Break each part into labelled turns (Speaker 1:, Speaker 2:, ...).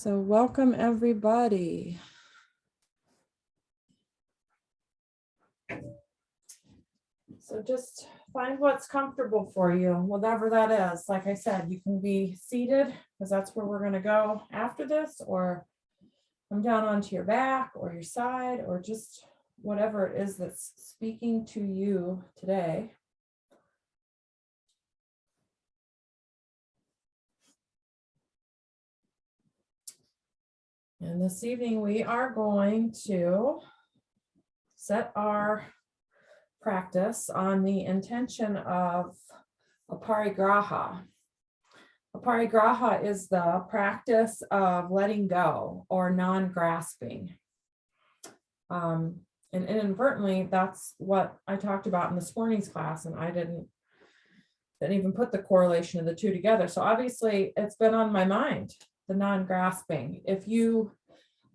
Speaker 1: So welcome everybody. So just find what's comfortable for you, whatever that is. Like I said, you can be seated because that's where we're going to go after this, or come down onto your back or your side, or just whatever it is that's speaking to you today. And this evening we are going to set our practice on the intention of aparigraha. Aparigraha is the practice of letting go or non-grasping. And inadvertently, that's what I talked about in this morning's class, and I didn't even put the correlation of the two together. So obviously it's been on my mind, the non-grasping. If you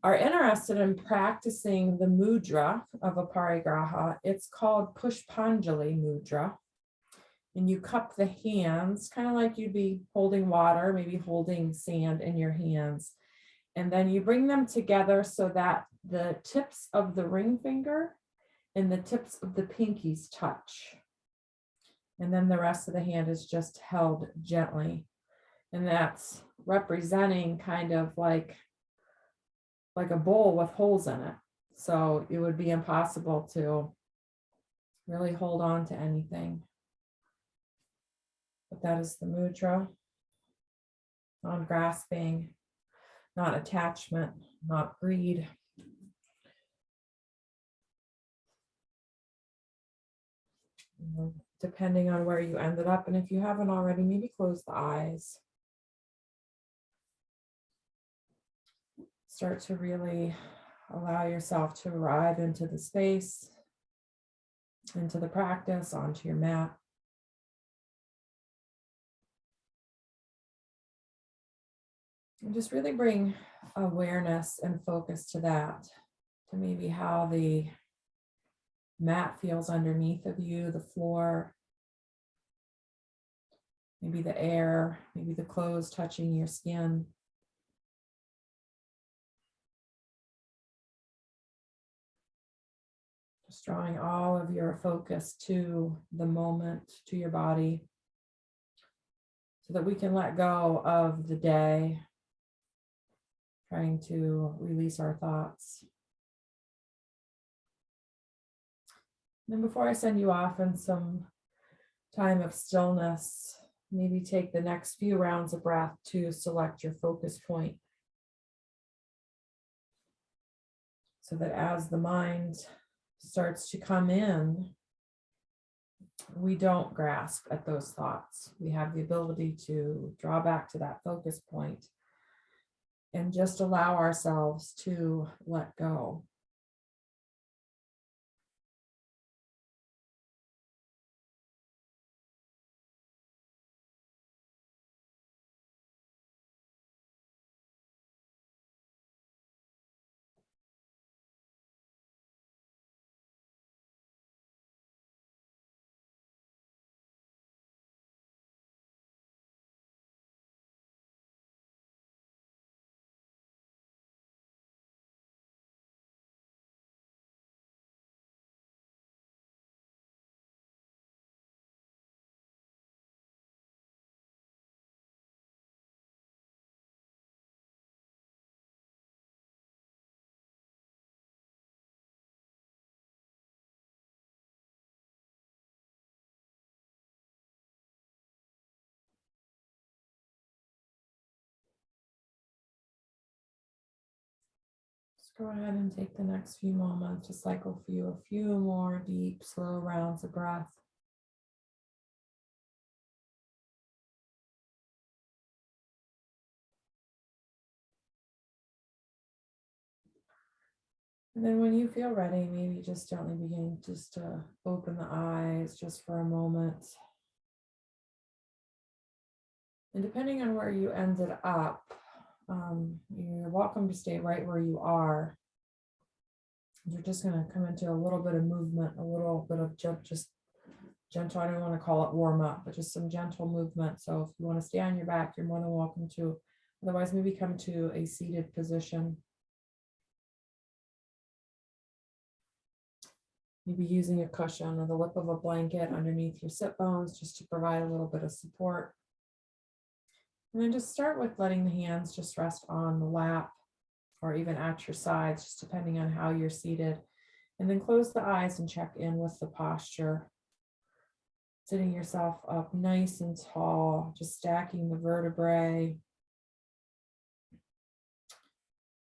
Speaker 1: are interested in practicing the mudra of aparigraha, it's called Pushpanjali Mudra. And you cup the hands, kind of like you'd be holding water, maybe holding sand in your hands. And then you bring them together so that the tips of the ring finger and the tips of the pinkies touch. And then the rest of the hand is just held gently. And that's representing kind of like a bowl with holes in it. So it would be impossible to really hold on to anything. But that is the mudra. Non-grasping, not attachment, not greed. Depending on where you ended up. And if you haven't already, maybe close the eyes. Start to really allow yourself to arrive into the space, into the practice, onto your mat. And just really bring awareness and focus to that, to maybe how the mat feels underneath of you, the floor, maybe the air, maybe the clothes touching your skin. Just drawing all of your focus to the moment, to your body, so that we can let go of the day, trying to release our thoughts. And then before I send you off in some time of stillness, maybe take the next few rounds of breath to select your focus point. So that as the mind starts to come in, we don't grasp at those thoughts. We have the ability to draw back to that focus point and just allow ourselves to let go. Go ahead and take the next few moments to cycle for you a few more deep, slow rounds of breath. And then when you feel ready, maybe just gently begin just to open the eyes just for a moment. And depending on where you ended up, you're welcome to stay right where you are. You're just going to come into a little bit of movement, a little bit of just gentle, I don't want to call it warm up, but just some gentle movement. So if you want to stay on your back, you're more than welcome to, Otherwise, maybe come to a seated position. Maybe using a cushion or the lip of a blanket underneath your sit bones just to provide a little bit of support. And then just start with letting the hands just rest on the lap or even at your sides, just depending on how you're seated. And then close the eyes and check in with the posture. Sitting yourself up nice and tall, just stacking the vertebrae.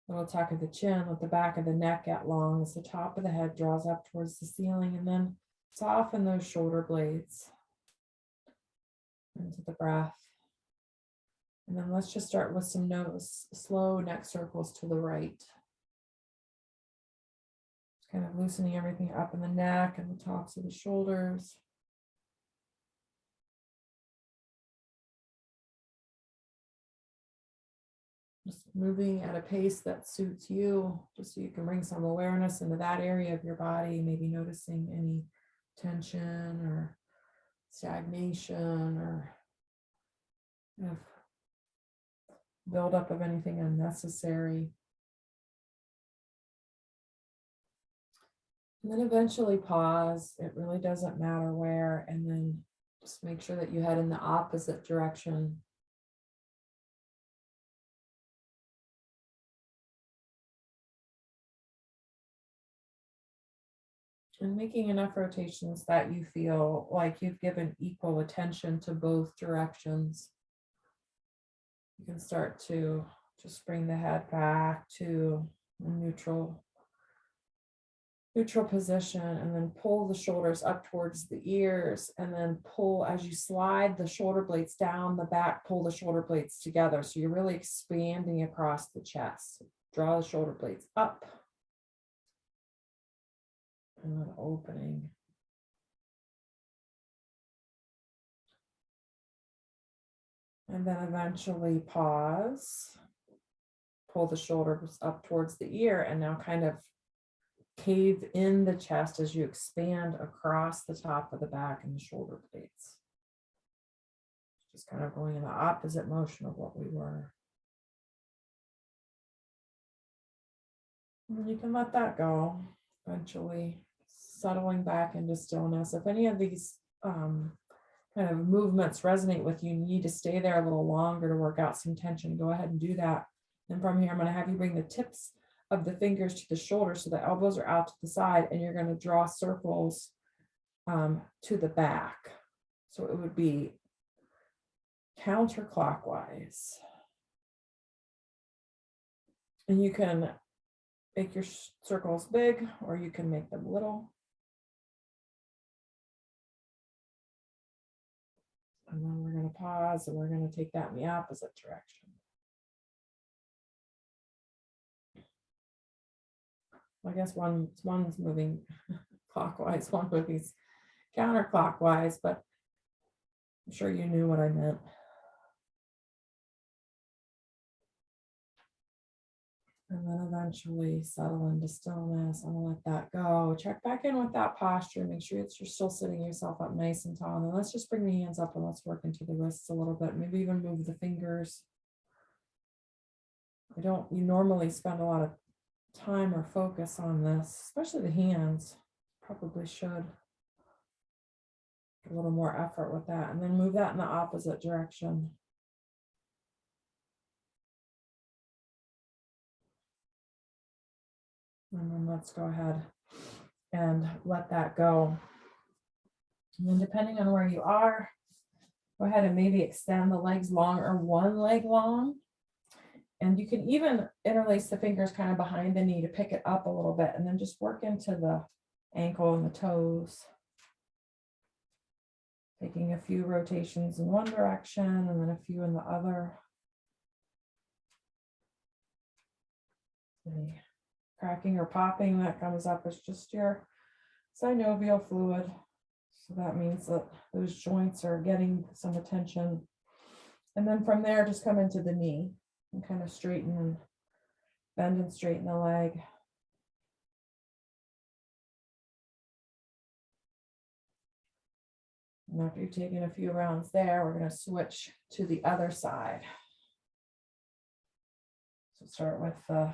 Speaker 1: Little tuck of the chin, let the back of the neck get long as the top of the head draws up towards the ceiling, and then soften those shoulder blades into the breath. And then let's just start with some slow neck circles to the right. Just kind of loosening everything up in the neck and the tops of the shoulders. Just moving at a pace that suits you, just so you can bring some awareness into that area of your body, maybe noticing any tension or stagnation or kind of buildup of anything unnecessary. And then eventually pause. It really doesn't matter where, and then just make sure that you head in the opposite direction. And making enough rotations that you feel like you've given equal attention to both directions. You can start to just bring the head back to a neutral position, and then pull the shoulders up towards the ears, and then pull as you slide the shoulder blades down the back, pull the shoulder blades together. So you're really expanding across the chest. Draw the shoulder blades up. And then opening. And then eventually pause. Pull the shoulders up towards the ear, and now kind of cave in the chest as you expand across the top of the back and the shoulder blades. Just kind of going in the opposite motion of what we were. And you can let that go, eventually settling back into stillness. If any of these kind of movements resonate with you, you need to stay there a little longer to work out some tension, go ahead and do that. And from here, I'm going to have you bring the tips of the fingers to the shoulders so the elbows are out to the side, and you're going to draw circles to the back. So it would be counterclockwise. And you can make your circles big, or you can make them little. And then we're going to pause, and we're going to take that in the opposite direction. I guess one's moving clockwise, one moving counterclockwise, but I'm sure you knew what I meant. And then eventually settle into stillness. I'm gonna let that go. Check back in with that posture. Make sure you're still sitting yourself up nice and tall. And then let's just bring the hands up and let's work into the wrists a little bit. Maybe even move the fingers. You normally spend a lot of time or focus on this, especially the hands. Probably should. A little more effort with that, and then move that in the opposite direction. And then let's go ahead and let that go. And then depending on where you are, go ahead and maybe extend the legs long or one leg long. And you can even interlace the fingers kind of behind the knee to pick it up a little bit, and then just work into the ankle and the toes. Taking a few rotations in one direction and then a few in the other. The cracking or popping that comes up is just your synovial fluid. So that means that those joints are getting some attention. And then from there, just come into the knee and kind of straighten and bend and straighten the leg. And after you've taken a few rounds there, we're going to switch to the other side. So start with the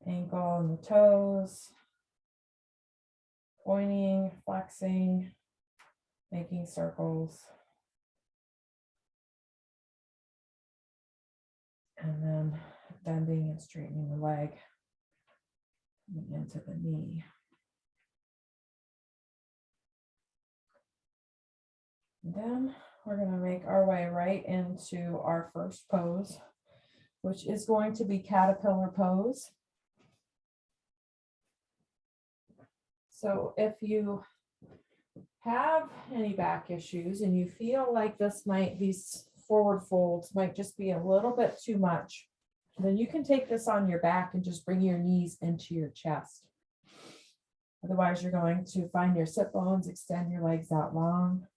Speaker 1: ankle and the toes, pointing, flexing, making circles. And then bending and straightening the leg into the knee. And then we're going to make our way right into our first pose, which is going to be caterpillar pose. So if you have any back issues and you feel like these forward folds might just be a little bit too much, then you can take this on your back and just bring your knees into your chest. Otherwise, you're going to find your sit bones, extend your legs out long.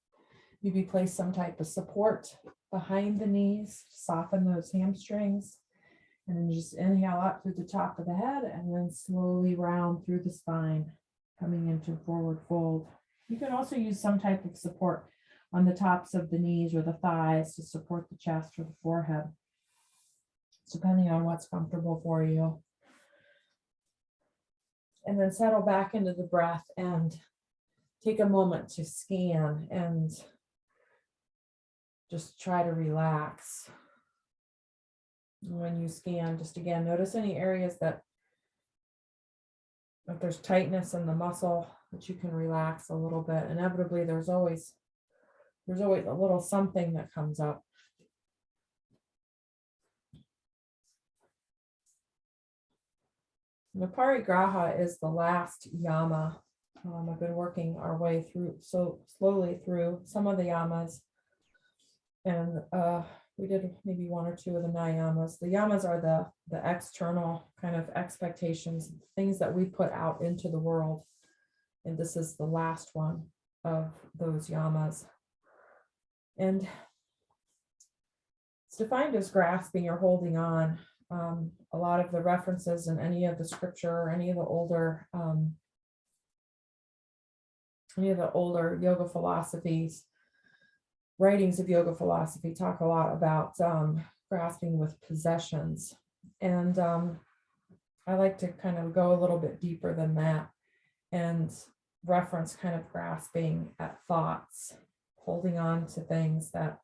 Speaker 1: Maybe place some type of support behind the knees, soften those hamstrings, and then just inhale up through the top of the head and then slowly round through the spine, coming into forward fold. You can also use some type of support on the tops of the knees or the thighs to support the chest or the forehead, depending on what's comfortable for you. And then settle back into the breath and take a moment to scan and just try to relax. When you scan, just again, notice any areas that if there's tightness in the muscle that you can relax a little bit. Inevitably, there's always a little something that comes up. The parigraha is the last yama. I've been working our way through so slowly through some of the yamas, and we did maybe one or two of the niyamas. The yamas are the external kind of expectations, things that we put out into the world, and this is the last one of those yamas. And it's defined as grasping or holding on. A lot of the references in any of the scripture or any of the older yoga philosophies, writings of yoga philosophy talk a lot about grasping with possessions. And I like to kind of go a little bit deeper than that and reference kind of grasping at thoughts, holding on to things that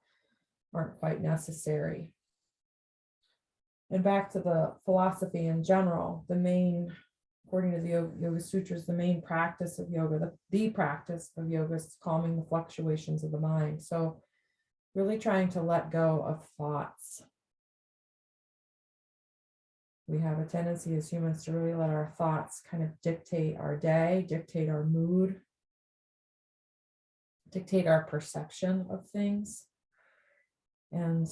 Speaker 1: aren't quite necessary. And back to the philosophy in general, according to the Yoga Sutras, the main practice of yoga, the practice of yoga is calming the fluctuations of the mind. So really trying to let go of thoughts. We have a tendency as humans to really let our thoughts kind of dictate our day, dictate our mood, dictate our perception of things. And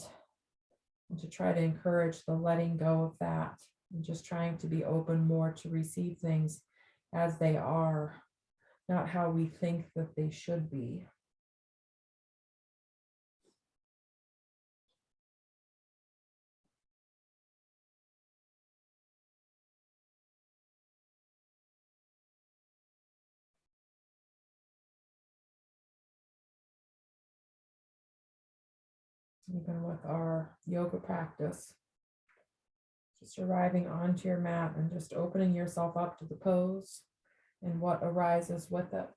Speaker 1: to try to encourage the letting go of that and just trying to be open more to receive things as they are, not how we think that they should be. Even with our yoga practice, just arriving onto your mat and just opening yourself up to the pose and what arises with it.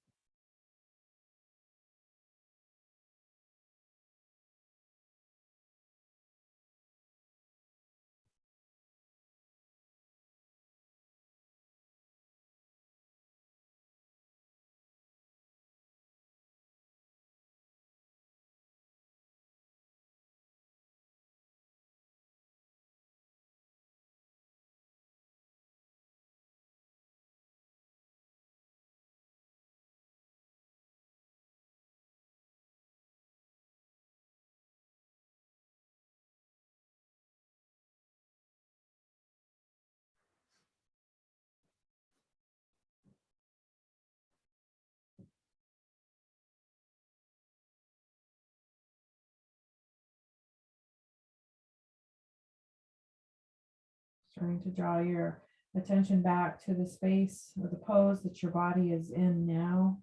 Speaker 1: Starting to draw your attention back to the space or the pose that your body is in now.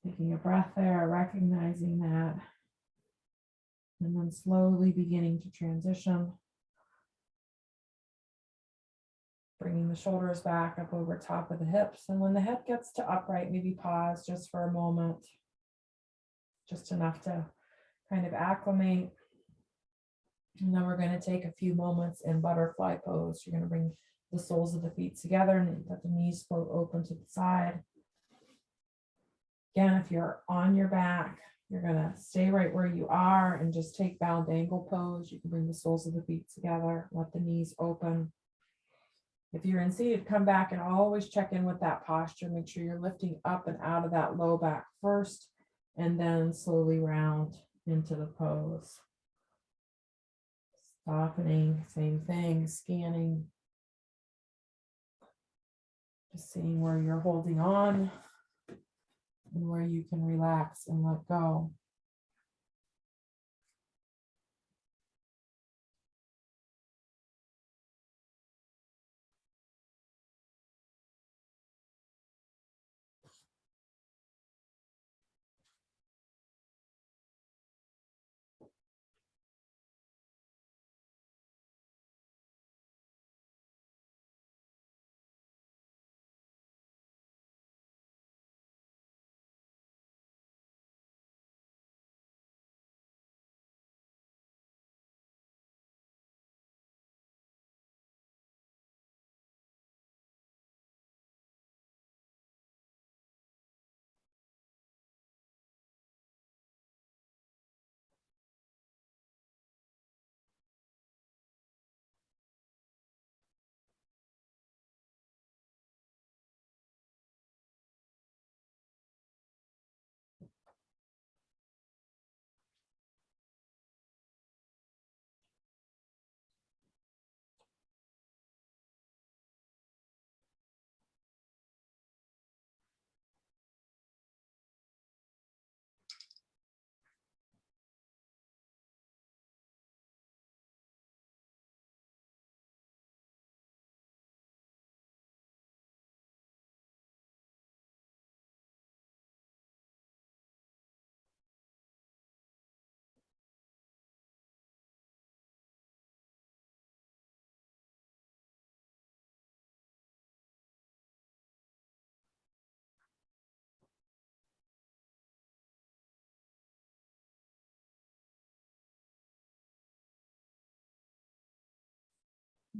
Speaker 1: Taking a breath there, recognizing that. And then slowly beginning to transition. Bringing the shoulders back up over top of the hips. And when the hip gets to upright, maybe pause just for a moment. Just enough to kind of acclimate. And then we're going to take a few moments in butterfly pose. You're going to bring the soles of the feet together and let the knees float open to the side. Again, if you're on your back, you're going to stay right where you are and just take bound angle pose. You can bring the soles of the feet together, let the knees open. If you're in seated, come back and always check in with that posture. Make sure you're lifting up and out of that low back first, and then slowly round into the pose. Softening, same thing, scanning. Just seeing where you're holding on and where you can relax and let go.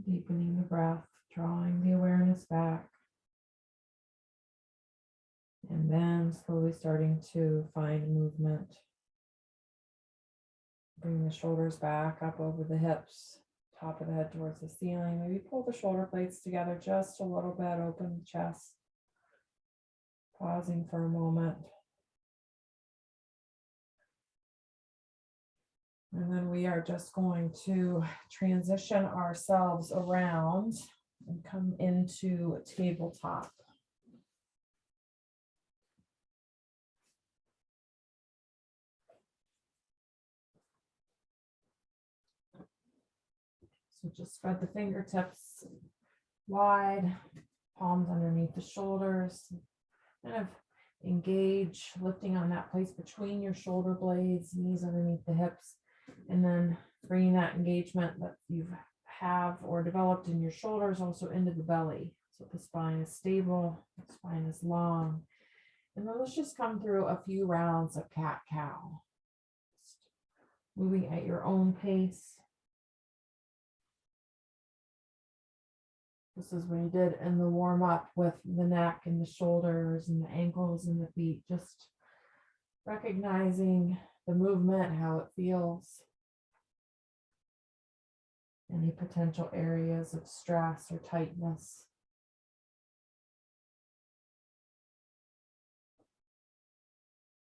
Speaker 1: Deepening the breath, drawing the awareness back. And then slowly starting to find movement. Bring the shoulders back up over the hips, top of the head towards the ceiling. Maybe pull the shoulder blades together just a little bit, open the chest. Pausing for a moment. And then we are just going to transition ourselves around and come into a tabletop. So just spread the fingertips wide, palms underneath the shoulders, kind of engage, lifting on that place between your shoulder blades, knees underneath the hips, and then bringing that engagement that you have or developed in your shoulders also into the belly. So the spine is stable, the spine is long. And then let's just come through a few rounds of cat-cow. Moving at your own pace. This is what you did in the warm up with the neck and the shoulders and the ankles and the feet. Just recognizing the movement, how it feels. Any potential areas of stress or tightness.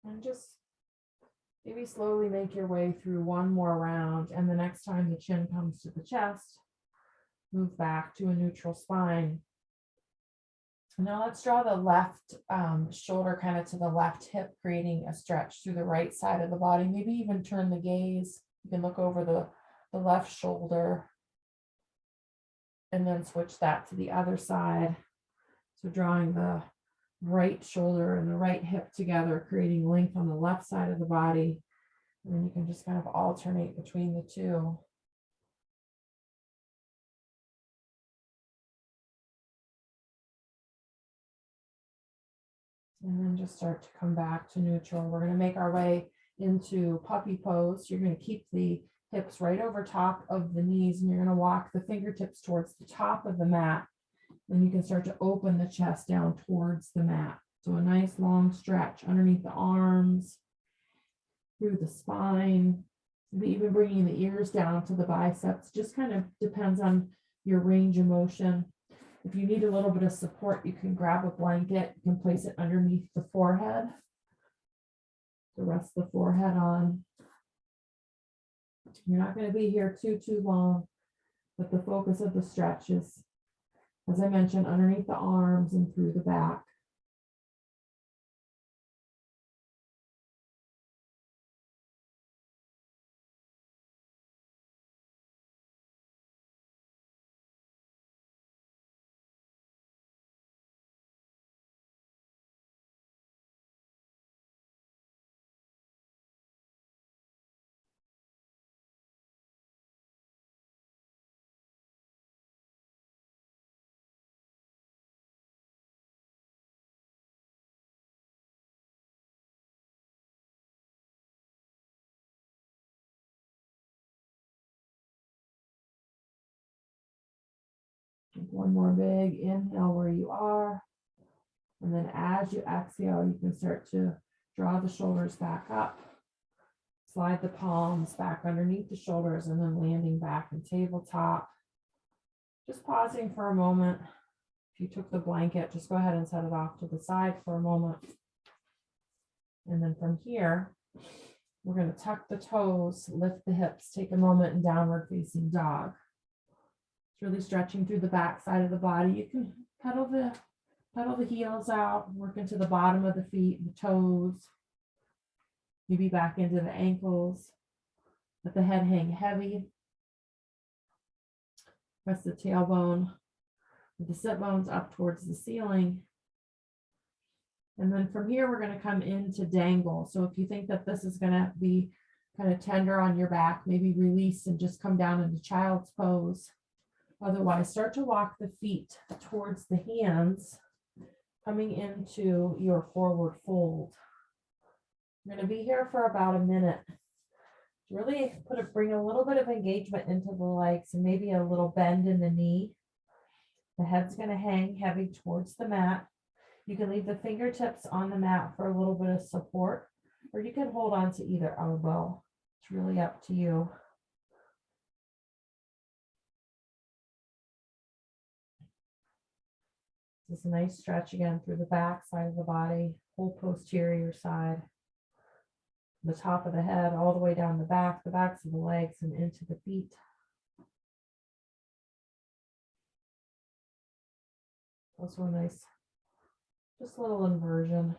Speaker 1: And just maybe slowly make your way through one more round. And the next time the chin comes to the chest, move back to a neutral spine. Now let's draw the left shoulder kind of to the left hip, creating a stretch through the right side of the body. Maybe even turn the gaze. You can look over the left shoulder and then switch that to the other side. So drawing the right shoulder and the right hip together, creating length on the left side of the body. And then you can just kind of alternate between the two. And then just start to come back to neutral. We're going to make our way into puppy pose. You're going to keep the hips right over top of the knees, and you're going to walk the fingertips towards the top of the mat. Then you can start to open the chest down towards the mat. So a nice long stretch underneath the arms, through the spine, maybe even bringing the ears down to the biceps. Just kind of depends on your range of motion. If you need a little bit of support, you can grab a blanket. You can place it underneath the forehead to rest the forehead on. You're not going to be here too long, but the focus of the stretch is, as I mentioned, underneath the arms and through the back. One more big inhale where you are. And then as you exhale, you can start to draw the shoulders back up. Slide the palms back underneath the shoulders and then landing back in tabletop. Just pausing for a moment. If you took the blanket, just go ahead and set it off to the side for a moment. And then from here, we're going to tuck the toes, lift the hips, take a moment in downward facing dog. It's really stretching through the back side of the body. You can pedal the heels out, work into the bottom of the feet, the toes, maybe back into the ankles. Let the head hang heavy. Press the tailbone with the sit bones up towards the ceiling. And then from here, we're going to come into dangle. So if you think that this is going to be kind of tender on your back, maybe release and just come down into child's pose. Otherwise, start to walk the feet towards the hands, coming into your forward fold. I'm going to be here for about a minute. Really bring a little bit of engagement into the legs and maybe a little bend in the knee. The head's going to hang heavy towards the mat. You can leave the fingertips on the mat for a little bit of support, or you can hold on to either elbow. It's really up to you. This is a nice stretch again through the back side of the body, whole posterior side, the top of the head, all the way down the backs of the legs and into the feet. Also a nice, just a little inversion.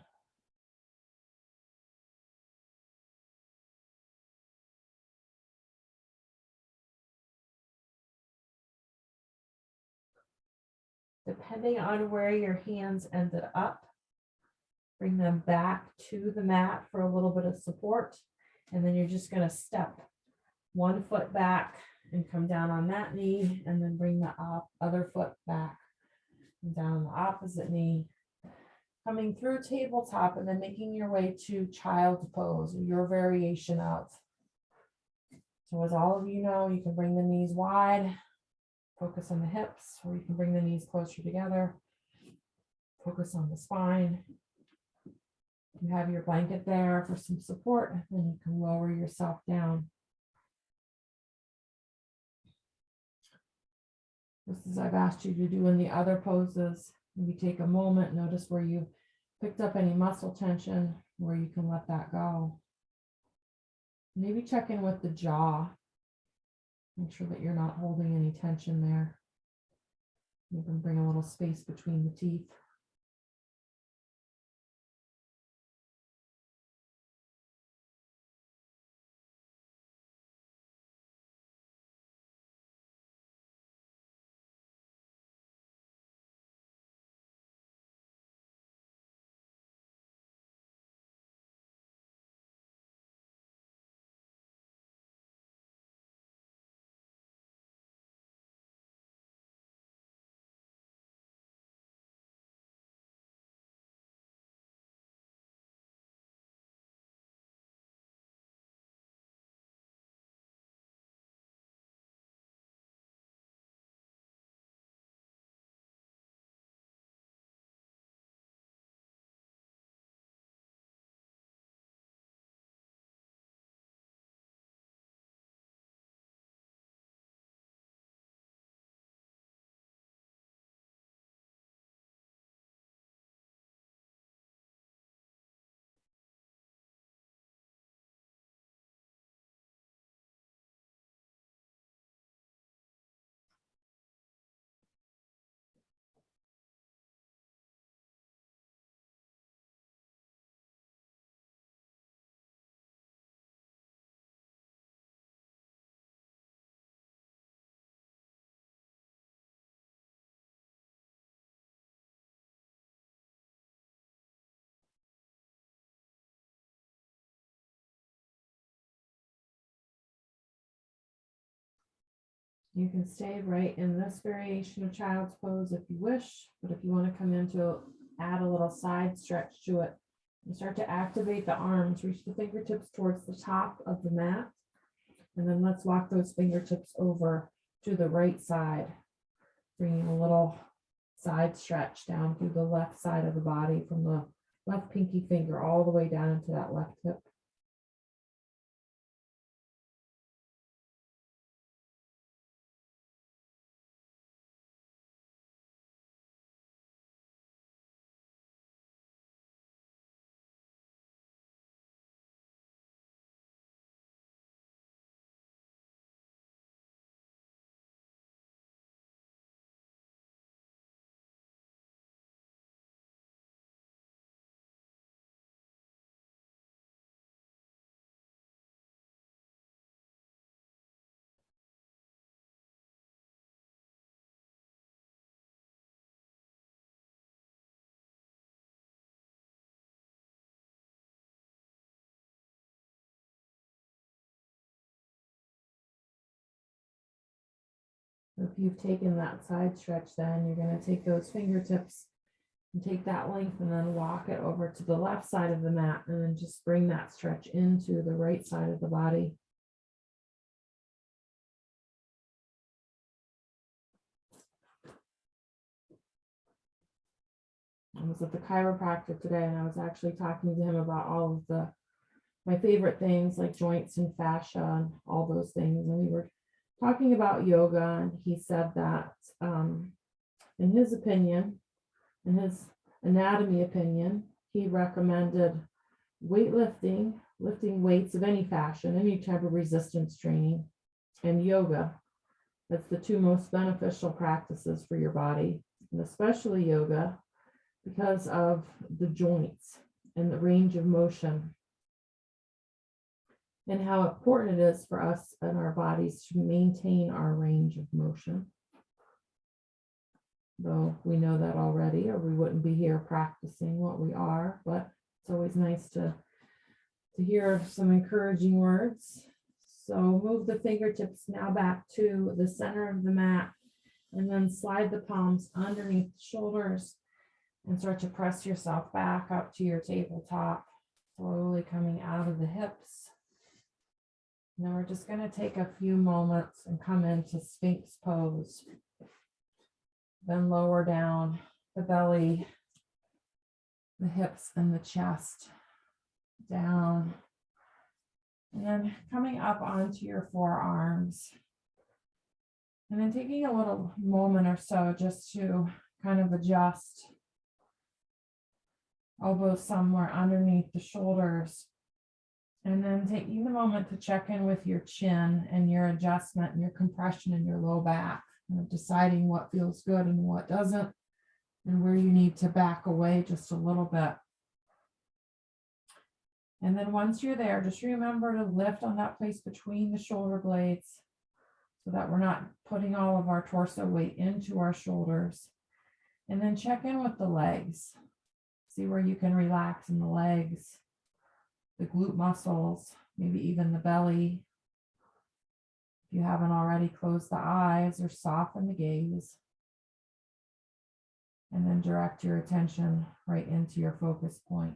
Speaker 1: Depending on where your hands ended up, bring them back to the mat for a little bit of support. And then you're just going to step one foot back and come down on that knee, and then bring the other foot back and down the opposite knee. Coming through tabletop and then making your way to child's pose, your variation of. So as all of you know, you can bring the knees wide, focus on the hips, or you can bring the knees closer together, focus on the spine. You have your blanket there for some support, and then you can lower yourself down. Just as I've asked you to do in the other poses, maybe take a moment, notice where you picked up any muscle tension, where you can let that go. Maybe check in with the jaw. Make sure that you're not holding any tension there. You can bring a little space between the teeth. You can stay right in this variation of child's pose if you wish, but if you want to come into, add a little side stretch to it, you start to activate the arms, reach the fingertips towards the top of the mat, and then let's walk those fingertips over to the right side, bringing a little side stretch down through the left side of the body from the left pinky finger all the way down into that left hip. If you've taken that side stretch, then you're going to take those fingertips and take that length and then walk it over to the left side of the mat and then just bring that stretch into the right side of the body. I was at the chiropractor today and I was actually talking to him about all of my favorite things like joints and fascia and all those things. And we were talking about yoga, and he said that in his opinion, in his anatomy opinion, he recommended weightlifting, lifting weights of any fashion, any type of resistance training, and yoga. That's the two most beneficial practices for your body, and especially yoga, because of the joints and the range of motion, and how important it is for us and our bodies to maintain our range of motion. Though we know that already, or we wouldn't be here practicing what we are, but it's always nice to hear some encouraging words. So move the fingertips now back to the center of the mat, and then slide the palms underneath the shoulders and start to press yourself back up to your tabletop, slowly coming out of the hips. Now we're just going to take a few moments and come into Sphinx Pose. Then lower down the belly, the hips and the chest down. And then coming up onto your forearms. And then taking a little moment or so just to kind of adjust. Elbows somewhere underneath the shoulders. And then taking the moment to check in with your chin and your adjustment and your compression in your low back. Deciding what feels good and what doesn't, and where you need to back away just a little bit. And then once you're there, just remember to lift on that place between the shoulder blades so that we're not putting all of our torso weight into our shoulders. And then check in with the legs. See where you can relax in the legs, the glute muscles, maybe even the belly. If you haven't already, close the eyes or soften the gaze. And then direct your attention right into your focus point.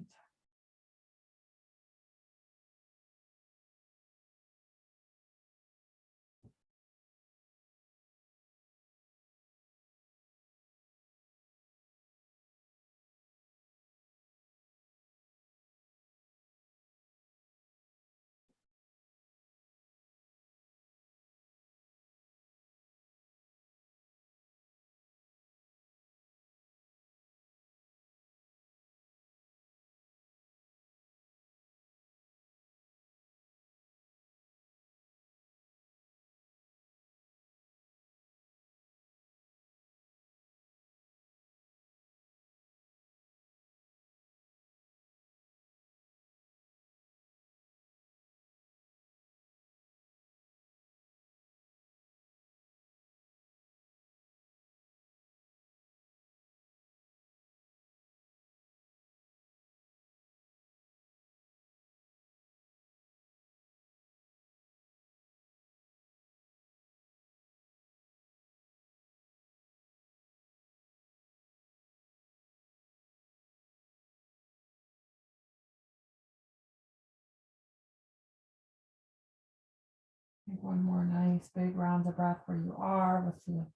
Speaker 1: One more nice big round of breath where you are, with the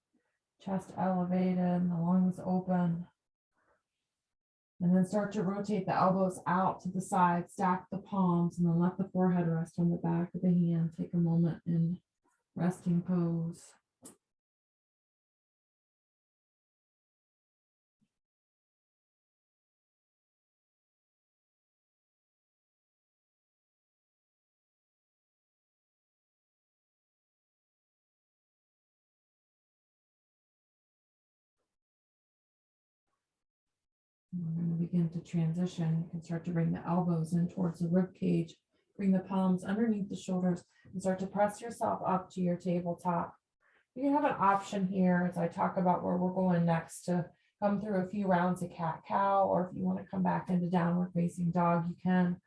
Speaker 1: chest elevated and the lungs open. And then start to rotate the elbows out to the side, stack the palms, and then let the forehead rest on the back of the hand. Take a moment in resting pose. We're going to begin to transition. You can start to bring the elbows in towards the rib cage, bring the palms underneath the shoulders, and start to press yourself up to your tabletop. You have an option here as I talk about where we're going next to come through a few rounds of cat-cow, or if you want to come back into downward facing dog, you can.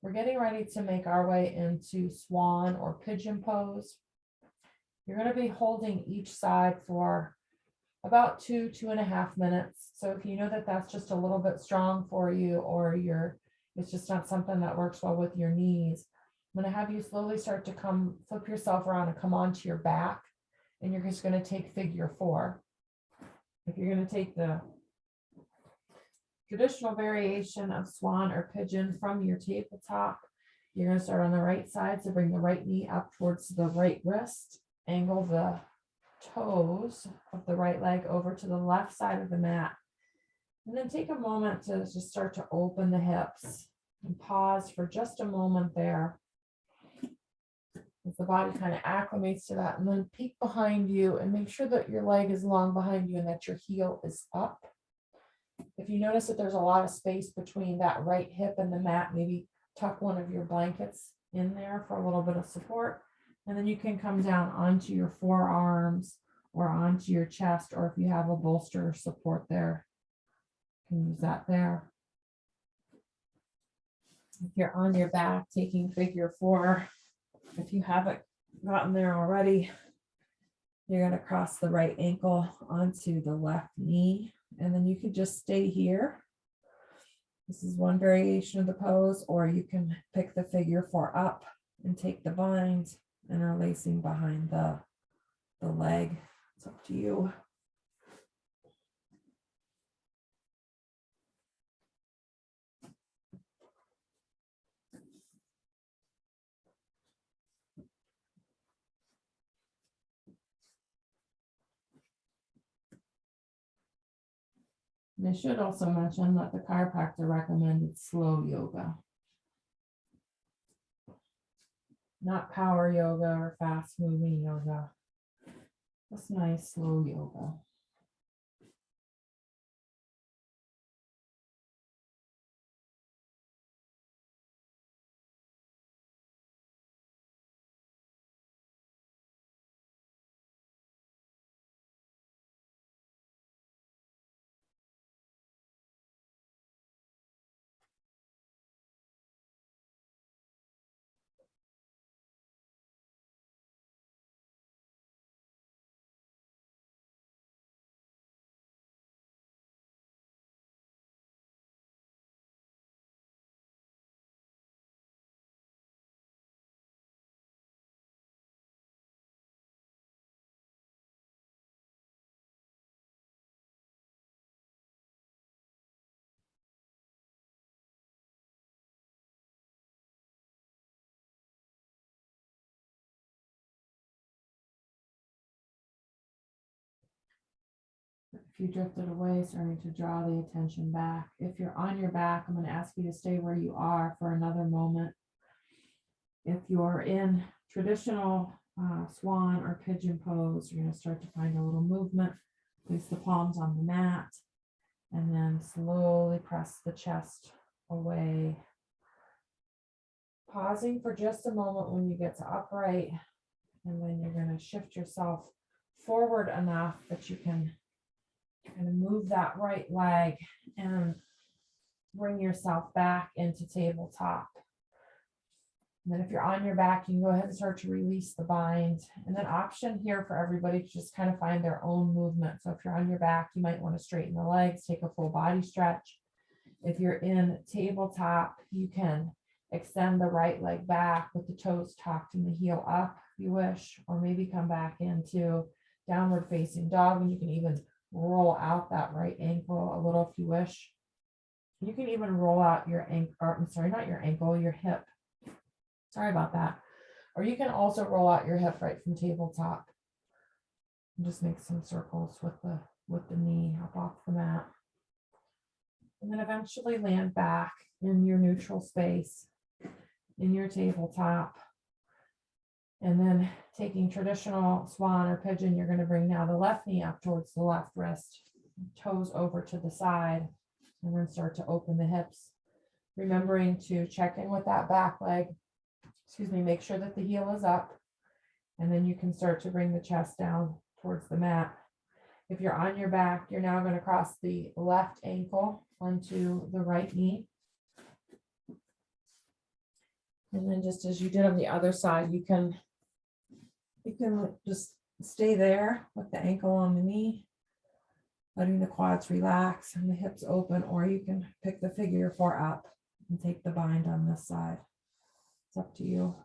Speaker 1: We're getting ready to make our way into swan or pigeon pose. You're going to be holding each side for about 2.5 minutes. So if you know that that's just a little bit strong for you, or it's just not something that works well with your knees, I'm going to have you slowly start to flip yourself around and come onto your back. And you're just going to take figure 4. If you're going to take the traditional variation of swan or pigeon from your tabletop, you're going to start on the right side. So bring the right knee up towards the right wrist, angle the toes of the right leg over to the left side of the mat. And then take a moment to just start to open the hips and pause for just a moment there, as the body kind of acclimates to that. And then peek behind you and make sure that your leg is long behind you and that your heel is up. If you notice that there's a lot of space between that right hip and the mat, maybe tuck one of your blankets in there for a little bit of support. And then you can come down onto your forearms or onto your chest, or if you have a bolster or support there, you can use that there. If you're on your back, taking figure 4, if you haven't gotten there already, you're going to cross the right ankle onto the left knee, and then you can just stay here. This is one variation of the pose, or you can pick the figure 4 up and take the bind interlacing behind the leg. It's up to you. And I should also mention that the chiropractor recommended slow yoga, not power yoga or fast moving yoga. Just nice slow yoga. If you drifted away, starting to draw the attention back. If you're on your back, I'm going to ask you to stay where you are for another moment. If you're in traditional swan or pigeon pose, you're going to start to find a little movement. Place the palms on the mat, and then slowly press the chest away. Pausing for just a moment when you get to upright, and then you're going to shift yourself forward enough that you can kind of move that right leg and bring yourself back into tabletop. And then if you're on your back, you can go ahead and start to release the bind. And then option here for everybody to just kind of find their own movement. So if you're on your back, you might want to straighten the legs, take a full body stretch. If you're in tabletop, you can extend the right leg back with the toes tucked and the heel up. if you wish, or maybe come back into downward facing dog, and you can even roll out that right ankle a little if you wish. You can even roll out your ankle, I'm sorry, not your ankle, your hip. Sorry about that. Or you can also roll out your hip right from tabletop. And just make some circles with the knee up off the mat. And then eventually land back in your neutral space, in your tabletop. And then taking traditional swan or pigeon, you're going to bring now the left knee up towards the left wrist, toes over to the side, and then start to open the hips. Remembering to check in with that back leg. Make sure that the heel is up. And then you can start to bring the chest down towards the mat. If you're on your back, you're now going to cross the left ankle onto the right knee. And then just as you did on the other side, you can just stay there with the ankle on the knee, letting the quads relax and the hips open, or you can pick the figure 4 up and take the bind on this side. It's up to you.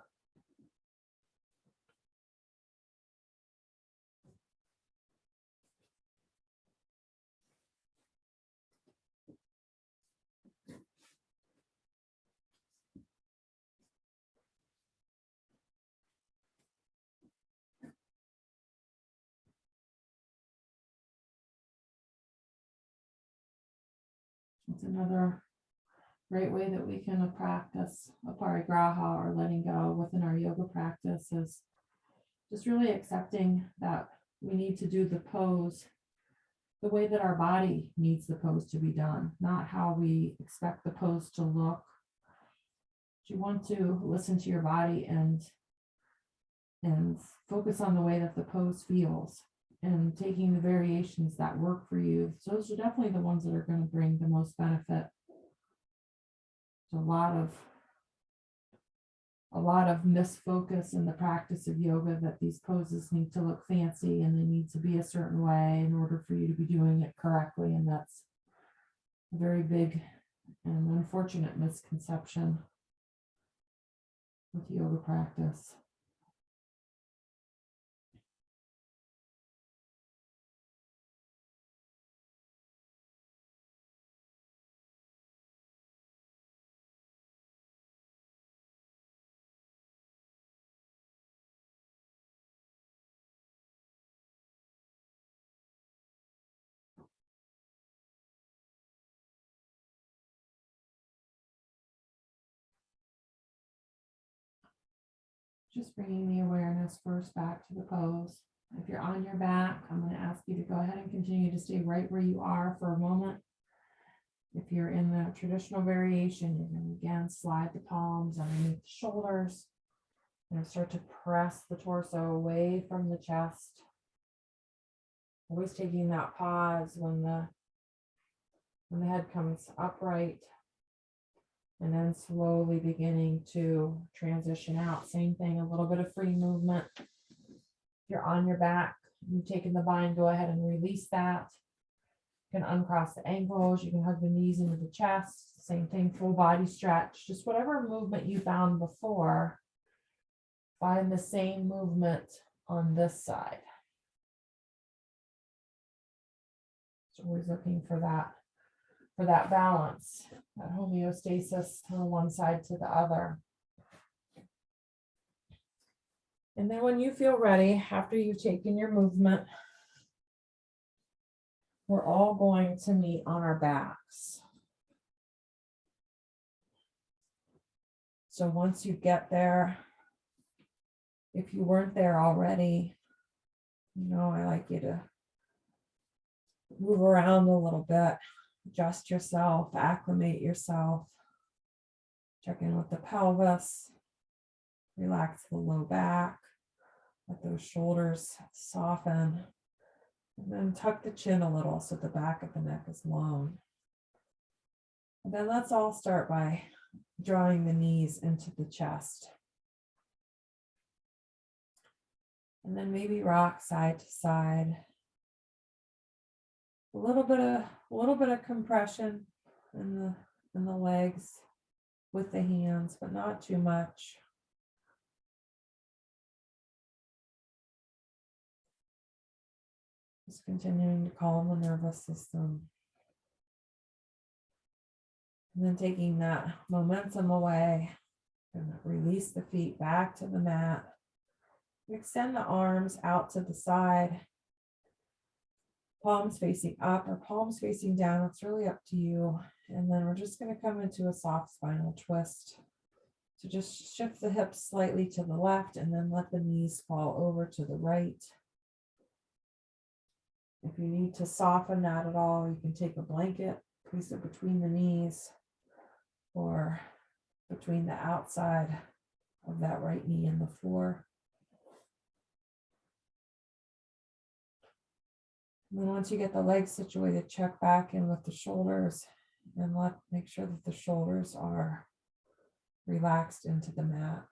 Speaker 1: It's another great way that we can practice aparigraha, or letting go within our yoga practice, is just really accepting that we need to do the pose the way that our body needs the pose to be done, not how we expect the pose to look. You want to listen to your body and focus on the way that the pose feels, and taking the variations that work for you. So those are definitely the ones that are going to bring the most benefit. There's a lot of misfocus in the practice of yoga, that these poses need to look fancy and they need to be a certain way in order for you to be doing it correctly. And that's a very big and unfortunate misconception with yoga practice. Just bringing the awareness first back to the pose. If you're on your back, I'm going to ask you to go ahead and continue to stay right where you are for a moment. If you're in the traditional variation, you're going to again slide the palms underneath the shoulders and start to press the torso away from the chest. Always taking that pause when the head comes upright, and then slowly beginning to transition out. Same thing, a little bit of free movement. If you're on your back, you've taken the bind, go ahead and release that. You can uncross the ankles, you can hug the knees into the chest. Same thing, full body stretch. Just whatever movement you found before, find the same movement on this side. So always looking for that balance, that homeostasis on one side to the other. And then when you feel ready, after you've taken your movement, we're all going to meet on our backs. So once you get there, if you weren't there already, I like you to move around a little bit, adjust yourself, acclimate yourself, check in with the pelvis, relax the low back, let those shoulders soften, and then tuck the chin a little so the back of the neck is long. And then let's all start by drawing the knees into the chest. And then maybe rock side to side. A little bit of compression in the legs with the hands, but not too much. Just continuing to calm the nervous system. And then taking that momentum away, and release the feet back to the mat. Extend the arms out to the side. Palms facing up or palms facing down. It's really up to you. And then we're just going to come into a soft spinal twist. So just shift the hips slightly to the left and then let the knees fall over to the right. If you need to soften that at all, you can take a blanket, place it between the knees or between the outside of that right knee and the floor. And then once you get the legs situated, check back in with the shoulders and make sure that the shoulders are relaxed into the mat.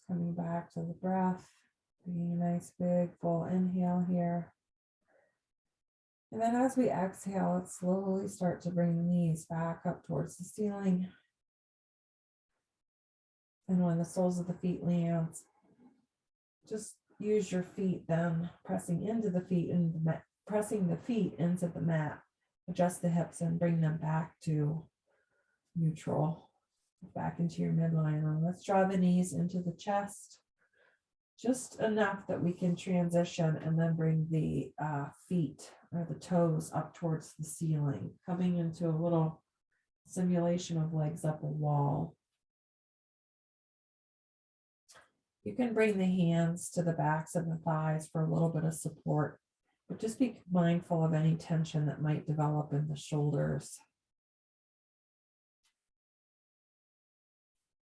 Speaker 1: Coming back to the breath, taking a nice big full inhale here. And then as we exhale, let's slowly start to bring the knees back up towards the ceiling. And when the soles of the feet land, just use your feet then pressing into the feet and pressing the feet into the mat. Adjust the hips and bring them back to neutral. Back into your midline. And let's draw the knees into the chest, just enough that we can transition and then bring the feet or the toes up towards the ceiling, coming into a little simulation of legs up a wall. You can bring the hands to the backs of the thighs for a little bit of support, but just be mindful of any tension that might develop in the shoulders.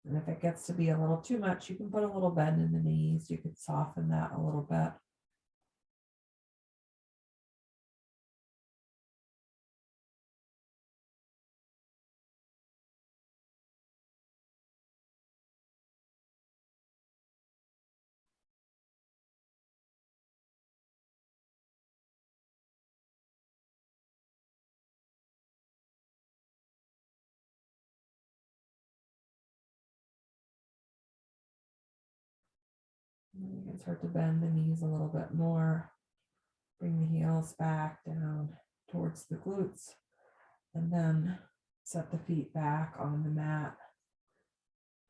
Speaker 1: And if it gets to be a little too much, you can put a little bend in the knees. You could soften that a little bit. And then you can start to bend the knees a little bit more. Bring the heels back down towards the glutes. And then set the feet back on the mat.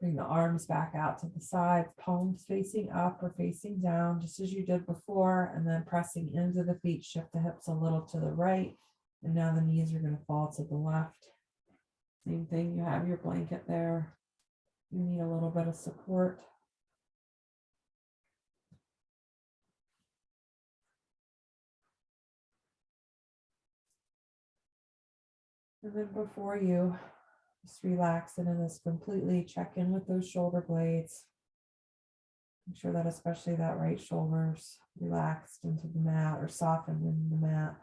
Speaker 1: Bring the arms back out to the sides, palms facing up or facing down, just as you did before. And then pressing into the feet, shift the hips a little to the right. And now the knees are going to fall to the left. Same thing, you have your blanket there. You need a little bit of support. And then before you just relax into this completely, check in with those shoulder blades. Make sure that especially that right shoulder's relaxed into the mat or softened into the mat.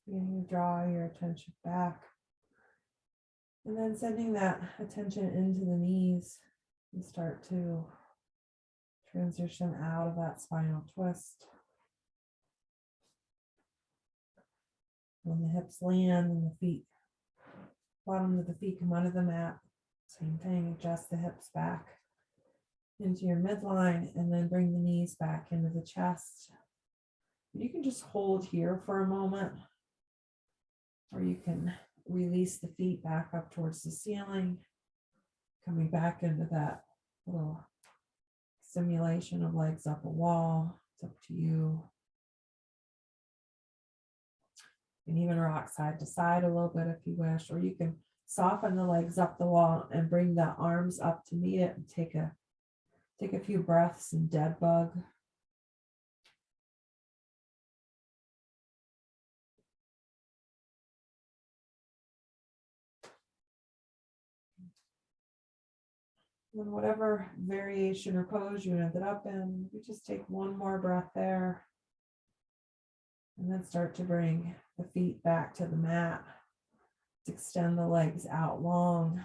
Speaker 1: Beginning to draw your attention back. And then sending that attention into the knees and start to transition out of that spinal twist. When the hips land and the feet, bottom of the feet come under the mat, same thing, adjust the hips back into your midline and then bring the knees back into the chest. You can just hold here for a moment, or you can release the feet back up towards the ceiling, coming back into that little simulation of legs up a wall. It's up to you. You can even rock side to side a little bit if you wish, or you can soften the legs up the wall and bring the arms up to meet it and take a few breaths in dead bug. And whatever variation or pose you ended up in, you just take one more breath there. And then start to bring the feet back to the mat. Extend the legs out long.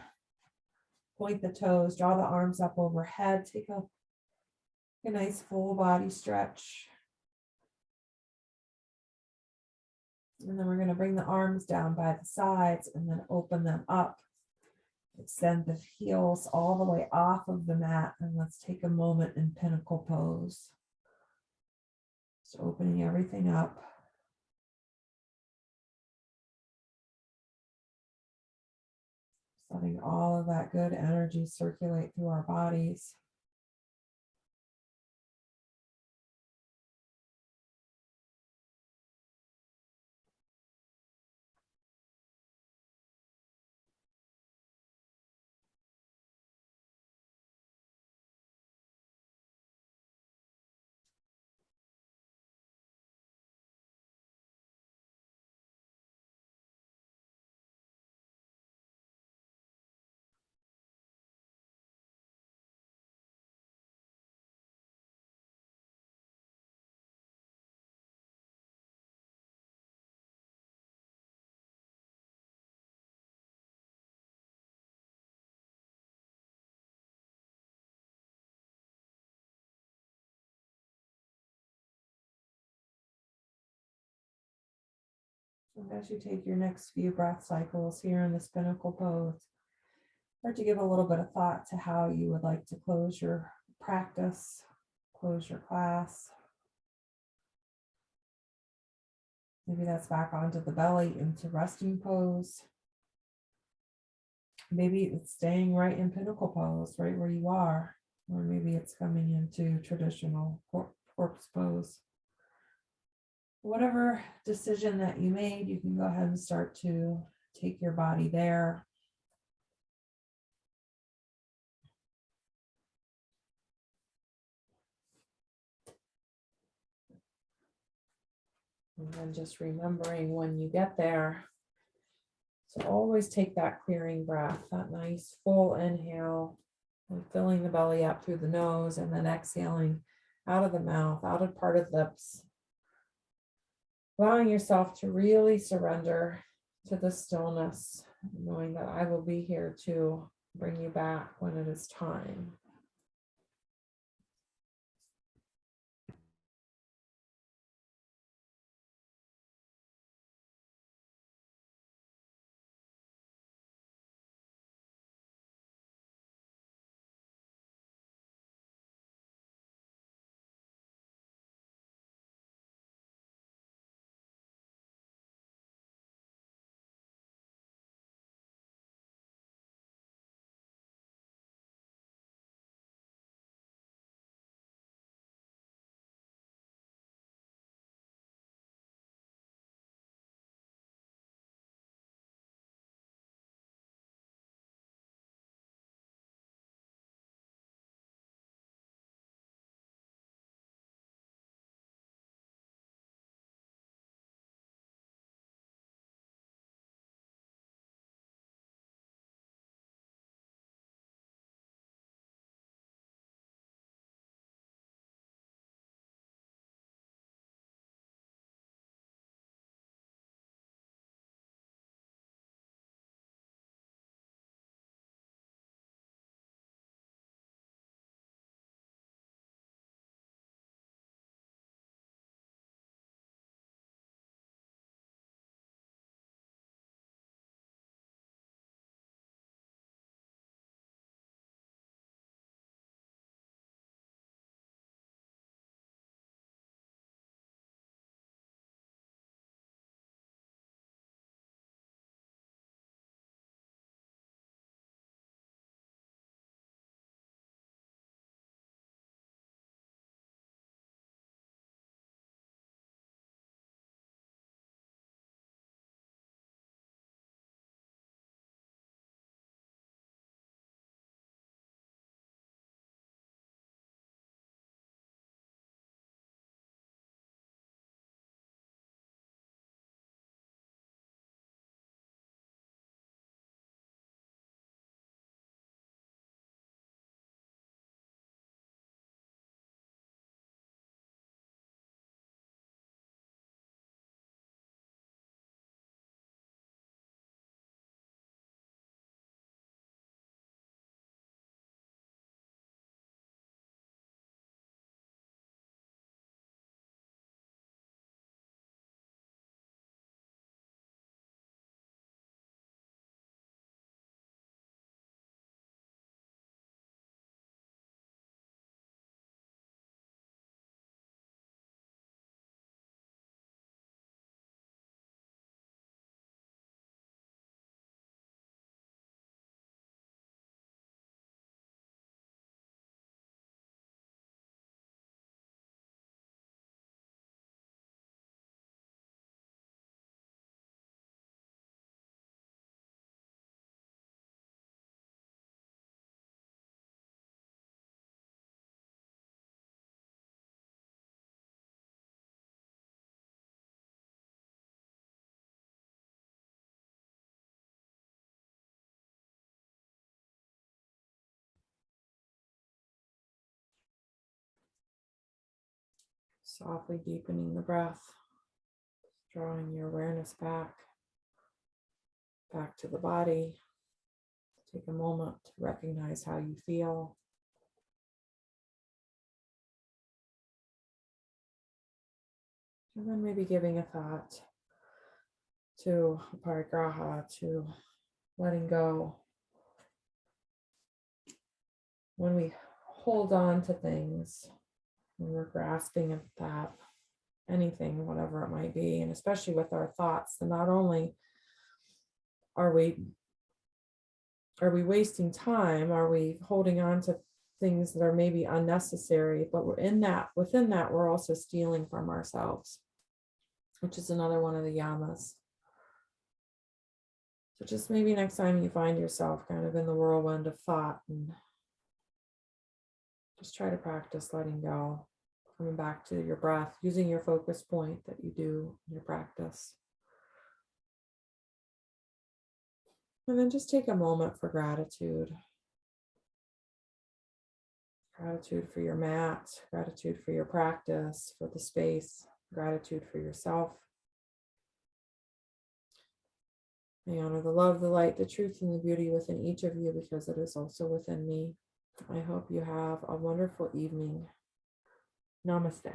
Speaker 1: Point the toes, draw the arms up overhead. Take a nice full body stretch. And then we're going to bring the arms down by the sides and then open them up. Extend the heels all the way off of the mat, and let's take a moment in Pinnacle Pose. Just opening everything up. Letting all of that good energy circulate through our bodies. And as you take your next few breath cycles here in this Pinnacle Pose, start to give a little bit of thought to how you would like to close your practice, close your class. Maybe that's back onto the belly, into resting pose. Maybe it's staying right in Pinnacle Pose, right where you are. Or maybe it's coming into traditional corpse pose. Whatever decision that you made, you can go ahead and start to take your body there. And then just remembering when you get there, so always take that clearing breath, that nice full inhale, and filling the belly up through the nose, and then exhaling out of the mouth, out of parted lips. Allowing yourself to really surrender to the stillness, knowing that I will be here to bring you back when it is time. Softly deepening the breath, drawing your awareness back to the body. Take a moment to recognize how you feel. And then maybe giving a thought to parigraha, to letting go. When we hold on to things, when we're grasping at that, anything, whatever it might be, and especially with our thoughts, then not only are we wasting time, are we holding on to things that are maybe unnecessary, but within that, we're also stealing from ourselves, which is another one of the yamas. So just maybe next time you find yourself kind of in the whirlwind of thought, and just try to practice letting go, coming back to your breath, using your focus point that you do in your practice. And then just take a moment for gratitude. Gratitude for your mat, gratitude for your practice, for the space, gratitude for yourself. I honor the love, the light, the truth, and the beauty within each of you because it is also within me. I hope you have a wonderful evening. Namaste.